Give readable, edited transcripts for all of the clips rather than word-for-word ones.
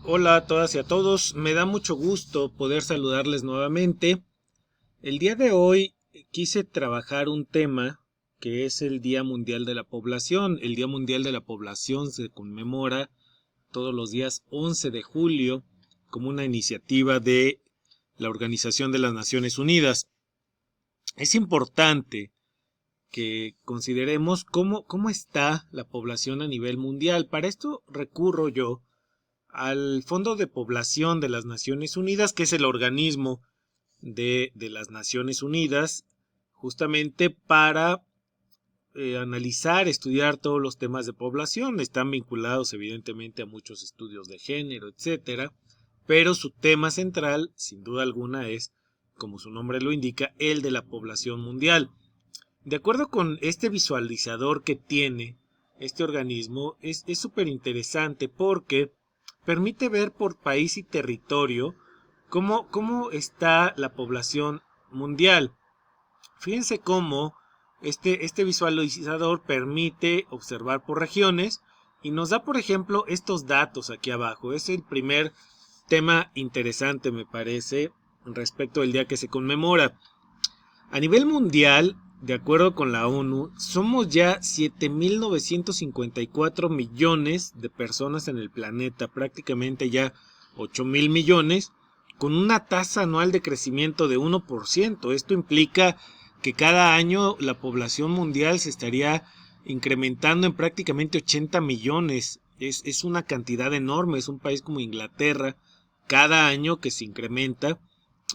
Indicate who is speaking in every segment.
Speaker 1: Hola a todas y a todos, me da mucho gusto poder saludarles nuevamente. El día de hoy quise trabajar un tema que es el Día Mundial de la Población. El Día Mundial de la Población se conmemora todos los días 11 de julio como una iniciativa de la Organización de las Naciones Unidas. Es importante que consideremos cómo está la población a nivel mundial. Para esto recurro yo al Fondo de Población de las Naciones Unidas, que es el organismo de las Naciones Unidas, justamente para analizar, estudiar todos los temas de población. Están vinculados evidentemente a muchos estudios de género, etcétera, pero su tema central, sin duda alguna, es, como su nombre lo indica, el de la población mundial. De acuerdo con este visualizador que tiene este organismo, es súper interesante porque permite ver por país y territorio cómo está la población mundial. Fíjense cómo este visualizador permite observar por regiones y nos da, por ejemplo, estos datos aquí abajo. Es el primer tema interesante, me parece, respecto del día que se conmemora. A nivel mundial, de acuerdo con la ONU, somos ya 7.954 millones de personas en el planeta, prácticamente ya 8.000 millones, con una tasa anual de crecimiento de 1%. Esto implica que cada año la población mundial se estaría incrementando en prácticamente 80 millones. Es una cantidad enorme, es un país como Inglaterra, cada año que se incrementa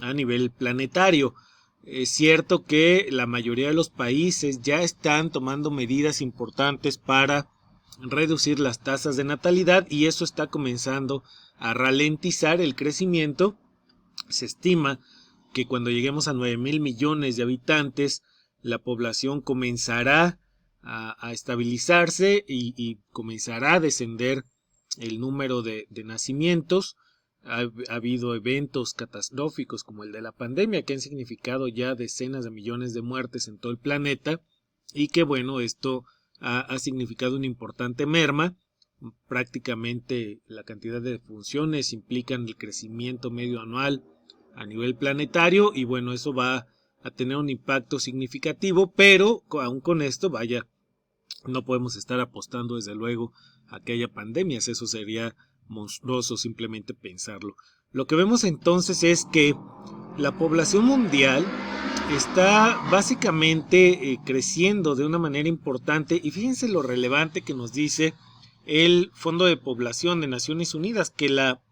Speaker 1: a nivel planetario. Es cierto que la mayoría de los países ya están tomando medidas importantes para reducir las tasas de natalidad y eso está comenzando a ralentizar el crecimiento. Se estima que cuando lleguemos a 9.000 millones de habitantes, la población comenzará a estabilizarse y comenzará a descender el número de nacimientos. Ha habido eventos catastróficos como el de la pandemia que han significado ya decenas de millones de muertes en todo el planeta y que bueno, esto ha significado una importante merma. Prácticamente la cantidad de funciones implican el crecimiento medio anual a nivel planetario y bueno, eso va a tener un impacto significativo, pero aún con esto, vaya, no podemos estar apostando desde luego a que haya pandemias, eso sería monstruoso simplemente pensarlo. Lo que vemos entonces es que la población mundial está básicamente creciendo de una manera importante y fíjense lo relevante que nos dice el Fondo de Población de Naciones Unidas, que la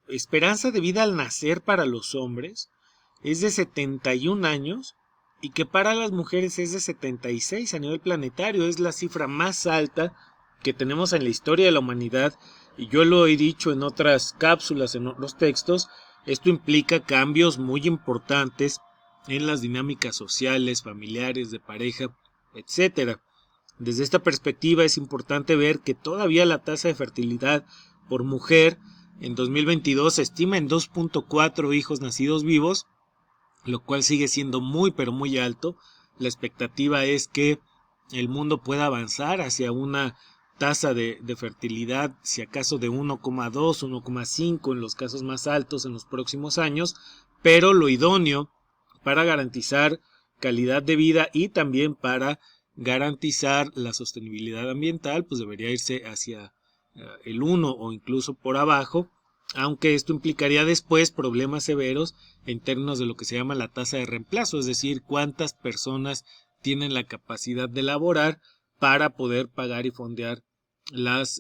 Speaker 1: esperanza de vida al nacer para los hombres es de 71 años y que para las mujeres es de 76 a nivel planetario. Es la cifra más alta que tenemos en la historia de la humanidad y yo lo he dicho en otras cápsulas, en otros textos. Esto implica cambios muy importantes en las dinámicas sociales, familiares, de pareja, etcétera. Desde esta perspectiva es importante ver que todavía la tasa de fertilidad por mujer en 2022 se estima en 2.4 hijos nacidos vivos, lo cual sigue siendo muy pero muy alto. La expectativa es que el mundo pueda avanzar hacia una tasa de fertilidad, si acaso de 1,2, 1,5 en los casos más altos en los próximos años, pero lo idóneo para garantizar calidad de vida y también para garantizar la sostenibilidad ambiental, pues debería irse hacia el 1 o incluso por abajo, aunque esto implicaría después problemas severos en términos de lo que se llama la tasa de reemplazo, es decir, cuántas personas tienen la capacidad de laborar para poder pagar y fondear los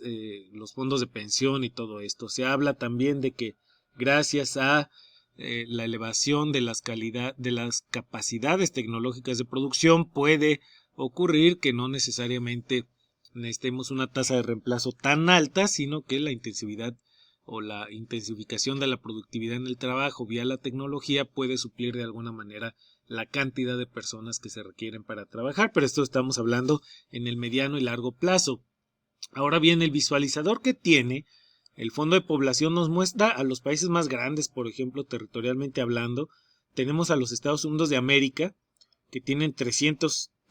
Speaker 1: fondos de pensión y todo esto. Se habla también de que gracias a la elevación de de las capacidades tecnológicas de producción puede ocurrir que no necesariamente necesitemos una tasa de reemplazo tan alta, sino que la intensividad o la intensificación de la productividad en el trabajo vía la tecnología puede suplir de alguna manera la cantidad de personas que se requieren para trabajar, pero esto estamos hablando en el mediano y largo plazo. Ahora bien, el visualizador que tiene el Fondo de Población nos muestra a los países más grandes, por ejemplo, territorialmente hablando. Tenemos a los Estados Unidos de América, que tienen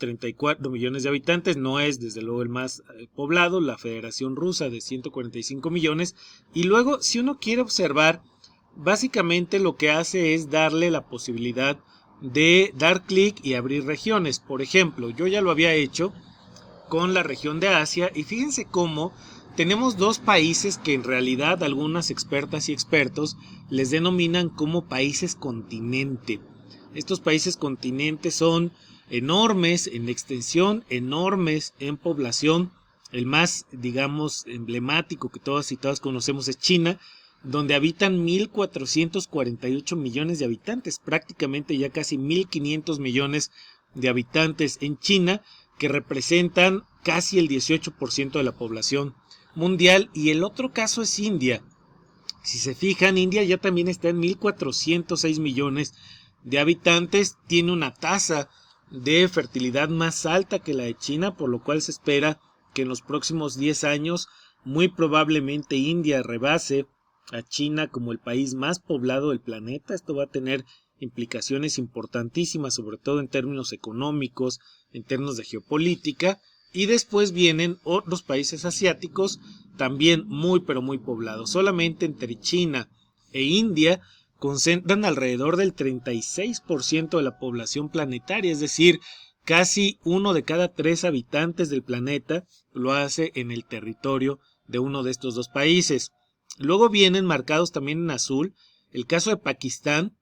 Speaker 1: 34 millones de habitantes, no es desde luego el más poblado, la Federación Rusa de 145 millones, y luego si uno quiere observar, básicamente lo que hace es darle la posibilidad de dar clic y abrir regiones. Por ejemplo, yo ya lo había hecho con la región de Asia y fíjense cómo tenemos dos países que en realidad algunas expertas y expertos les denominan como países continente. Estos países continentes son enormes en extensión, enormes en población. El más, digamos, emblemático que todas y todas conocemos es China, donde habitan 1.448 millones de habitantes, prácticamente ya casi 1.500 millones de habitantes en China, que representan casi el 18% de la población mundial. Y el otro caso es India. Si se fijan, India ya también está en 1.406 millones de habitantes, tiene una tasa de fertilidad más alta que la de China, por lo cual se espera que en los próximos 10 años muy probablemente India rebase a China como el país más poblado del planeta. Esto va a tener implicaciones importantísimas, sobre todo en términos económicos, en términos de geopolítica. Y después vienen otros países asiáticos también muy pero muy poblados. Solamente entre China e India concentran alrededor del 36% de la población planetaria, es decir, casi 1 de cada 3 habitantes del planeta lo hace en el territorio de uno de estos dos países. Luego vienen marcados también en azul el caso de Pakistán,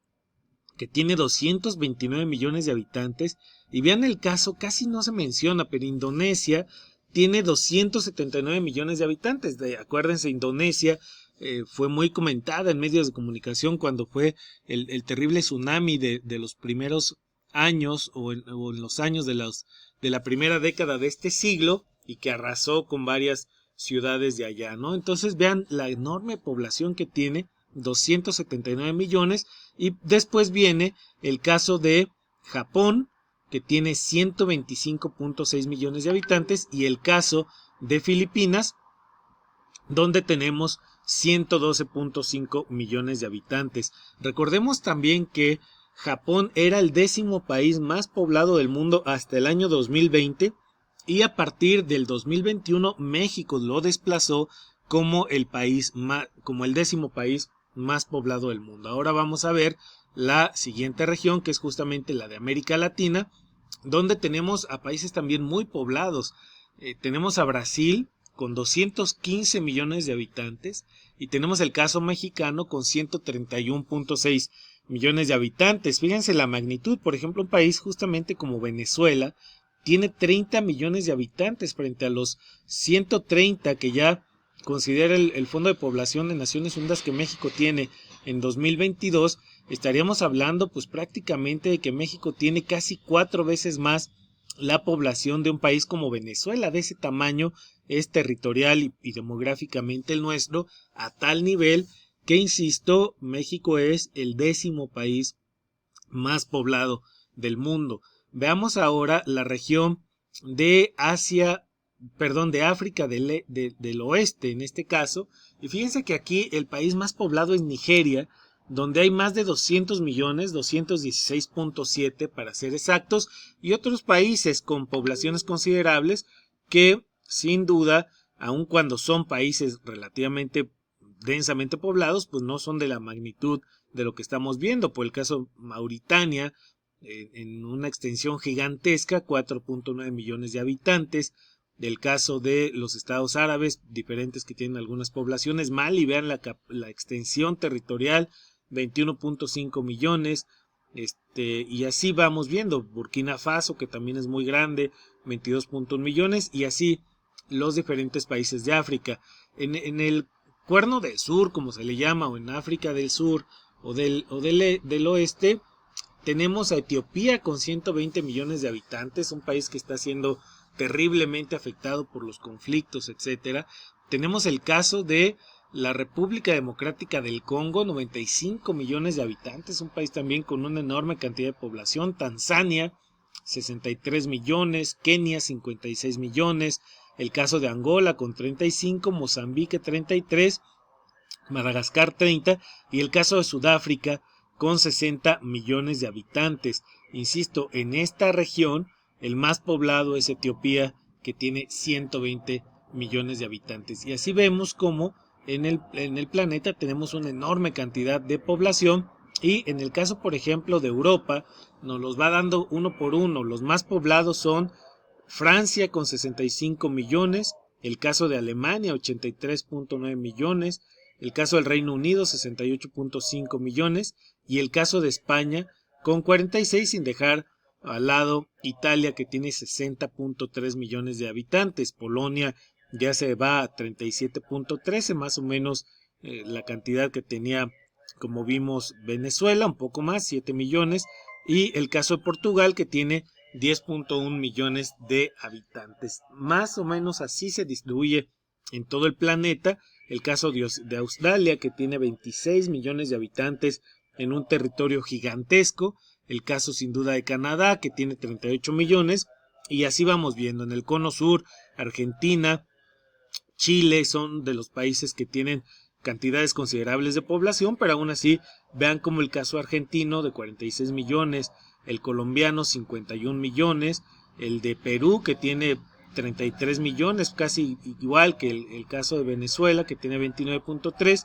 Speaker 1: que tiene 229 millones de habitantes, y vean el caso, casi no se menciona, pero Indonesia tiene 279 millones de habitantes. Acuérdense, Indonesia fue muy comentada en medios de comunicación cuando fue el terrible tsunami de los primeros años o en los años de la primera década de este siglo, y que arrasó con varias ciudades de allá, ¿no? Entonces vean la enorme población que tiene, 279 millones, y después viene el caso de Japón, que tiene 125.6 millones de habitantes, y el caso de Filipinas, donde tenemos 112.5 millones de habitantes. Recordemos también que Japón era el 10º país más poblado del mundo hasta el año 2020, y a partir del 2021 México lo desplazó como el 10º país más poblado del mundo. Ahora vamos a ver la siguiente región, que es justamente la de América Latina, donde tenemos a países también muy poblados. Tenemos a Brasil con 215 millones de habitantes, y tenemos el caso mexicano con 131.6 millones de habitantes. Fíjense la magnitud. Por ejemplo, un país justamente como Venezuela tiene 30 millones de habitantes frente a los 130 que ya considera el Fondo de Población de Naciones Unidas que México tiene en 2022. Estaríamos hablando pues prácticamente de que México tiene casi 4 veces más la población de un país como Venezuela. De ese tamaño es territorial y demográficamente el nuestro, a tal nivel que, insisto, México es el 10º país más poblado del mundo. Veamos ahora la región de África del Oeste en este caso, y fíjense que aquí el país más poblado es Nigeria, donde hay más de 200 millones, 216.7 para ser exactos, y otros países con poblaciones considerables que sin duda, aun cuando son países relativamente densamente poblados, pues no son de la magnitud de lo que estamos viendo. Por el caso Mauritania, en una extensión gigantesca, 4.9 millones de habitantes. Del caso de los estados árabes, diferentes que tienen algunas poblaciones. Mali, vean la extensión territorial, 21.5 millones. Y así vamos viendo. Burkina Faso, que también es muy grande, 22.1 millones, y así los diferentes países de África. En el Cuerno del Sur, como se le llama, o en África del Sur o del Oeste, tenemos a Etiopía con 120 millones de habitantes, un país que está siendo terriblemente afectado por los conflictos, etcétera. Tenemos el caso de la República Democrática del Congo, 95 millones de habitantes, un país también con una enorme cantidad de población. Tanzania, 63 millones, Kenia, 56 millones, el caso de Angola con 35, Mozambique 33, Madagascar 30, y el caso de Sudáfrica con 60 millones de habitantes. Insisto, en esta región El más poblado es Etiopía, que tiene 120 millones de habitantes. Y así vemos cómo en el planeta tenemos una enorme cantidad de población, y en el caso, por ejemplo, de Europa, nos los va dando uno por uno. Los más poblados son Francia con 65 millones, el caso de Alemania 83.9 millones, el caso del Reino Unido 68.5 millones y el caso de España con 46, sin dejar al lado Italia, que tiene 60.3 millones de habitantes. Polonia ya se va a 37.13, más o menos la cantidad que tenía, como vimos, Venezuela, un poco más, 7 millones, y el caso de Portugal, que tiene 10.1 millones de habitantes. Más o menos así se distribuye en todo el planeta. El caso de Australia, que tiene 26 millones de habitantes en un territorio gigantesco. El caso sin duda de Canadá, que tiene 38 millones. Y así vamos viendo. En el cono sur, Argentina, Chile son de los países que tienen cantidades considerables de población, pero aún así vean como el caso argentino de 46 millones, el colombiano 51 millones, el de Perú que tiene 33 millones, casi igual que el caso de Venezuela, que tiene 29.3,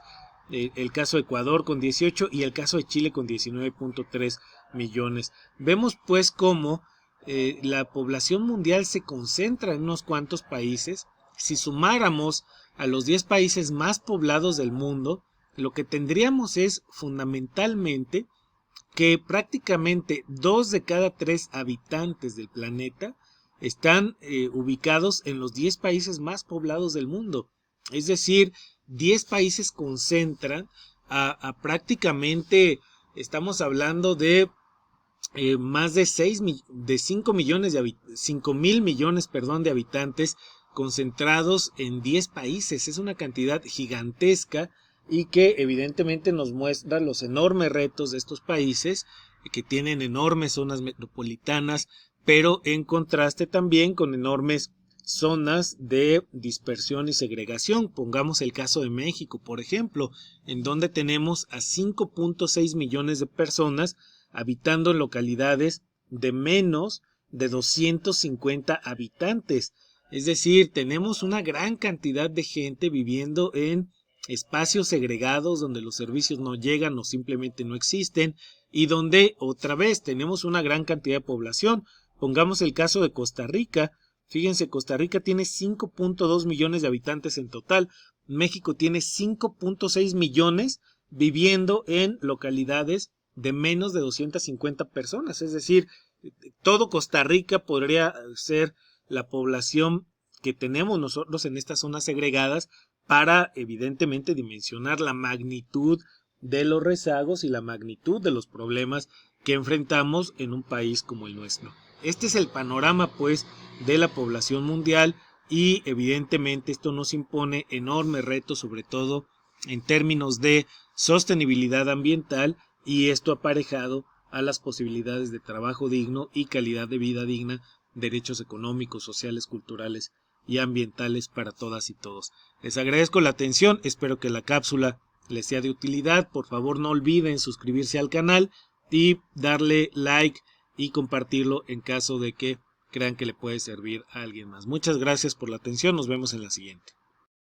Speaker 1: el caso de Ecuador con 18 y el caso de Chile con 19.3 millones. Vemos pues cómo la población mundial se concentra en unos cuantos países. Si sumáramos a los 10 países más poblados del mundo, lo que tendríamos es fundamentalmente que prácticamente 2 de cada 3 habitantes del planeta están ubicados en los 10 países más poblados del mundo. Es decir, 10 países concentran a prácticamente, estamos hablando de más de 5 millones de 5 mil millones, perdón, de habitantes concentrados en 10 países. Es una cantidad gigantesca y que evidentemente nos muestra los enormes retos de estos países, que tienen enormes zonas metropolitanas, pero en contraste también con enormes zonas de dispersión y segregación. Pongamos el caso de México, por ejemplo, en donde tenemos a 5.6 millones de personas habitando en localidades de menos de 250 habitantes. Es decir, tenemos una gran cantidad de gente viviendo en espacios segregados donde los servicios no llegan o simplemente no existen, y donde otra vez tenemos una gran cantidad de población. Pongamos el caso de Costa Rica. Fíjense, Costa Rica tiene 5.2 millones de habitantes en total. México tiene 5.6 millones viviendo en localidades de menos de 250 personas. Es decir, todo Costa Rica podría ser la población que tenemos nosotros en estas zonas segregadas, para evidentemente dimensionar la magnitud de los rezagos y la magnitud de los problemas que enfrentamos en un país como el nuestro. Este es el panorama pues de la población mundial, y evidentemente esto nos impone enormes retos, sobre todo en términos de sostenibilidad ambiental, y esto aparejado a las posibilidades de trabajo digno y calidad de vida digna, derechos económicos, sociales, culturales y ambientales para todas y todos. Les agradezco la atención, espero que la cápsula les sea de utilidad. Por favor, no olviden suscribirse al canal y darle like y compartirlo en caso de que crean que le puede servir a alguien más. Muchas gracias por la atención, nos vemos en la siguiente.